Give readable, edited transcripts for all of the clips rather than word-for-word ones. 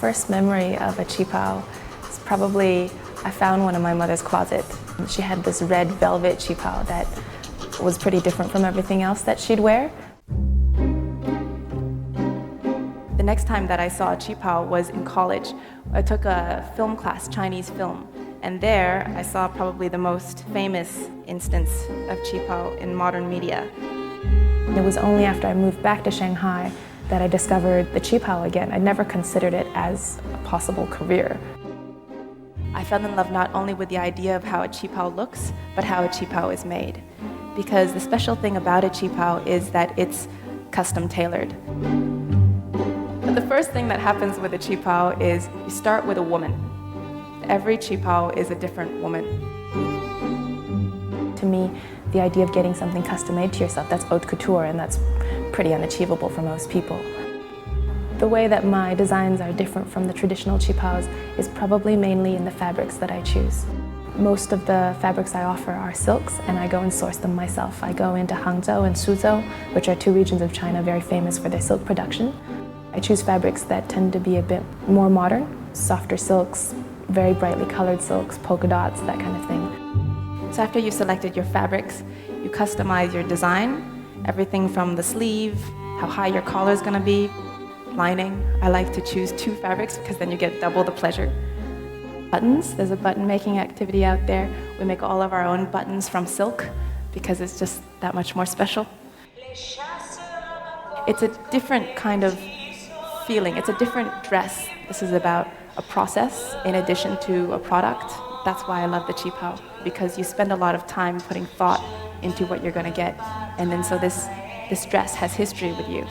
first memory of a qipao is probably I found one in my mother's closet. She had this red velvet qipao that was pretty different from everything else that she'd wear. The next time that I saw a qipao was in college. I took a film class, Chinese film, and there I saw probably the most famous instance of qipao in modern media. It was only after I moved back to Shanghai that I discovered the qipao again. I'd never considered it as a possible career. I fell in love not only with the idea of how a qipao looks, but how a qipao is made. Because the special thing about a qipao is that it's custom tailored. But the first thing that happens with a qipao is you start with a woman. Every qipao is a different woman. To me, the idea of getting something custom made to yourself, that's haute couture, and that's pretty unachievable for most people. The way that my designs are different from the traditional qipaos is probably mainly in the fabrics that I choose. Most of the fabrics I offer are silks, and I go and source them myself. I go into Hangzhou and Suzhou, which are two regions of China very famous for their silk production. I choose fabrics that tend to be a bit more modern, softer silks, very brightly colored silks, polka dots, that kind of thing. So after you've selected your fabrics, you customize your design, everything from the sleeve, how high your collar is going to be, lining. I like to choose 2 fabrics because then you get double the pleasure. Buttons, there's a button making activity out there. We make all of our own buttons from silk because it's just that much more special. It's a different kind of feeling. It's a different dress. This is about a process in addition to a product. That's why I love the qipao, because you spend a lot of time putting thought into what you're going to get. And then so this dress has history with you.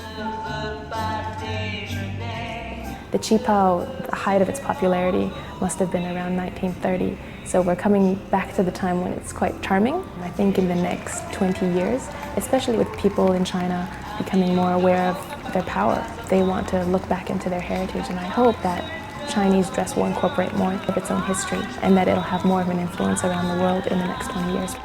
The qipao, the height of its popularity must have been around 1930. So we're coming back to the time when it's quite charming. I think in the next 20 years, especially with people in China becoming more aware of their power, they want to look back into their heritage. And I hope that Chinese dress will incorporate more of its own history and that it'll have more of an influence around the world in the next 20 years.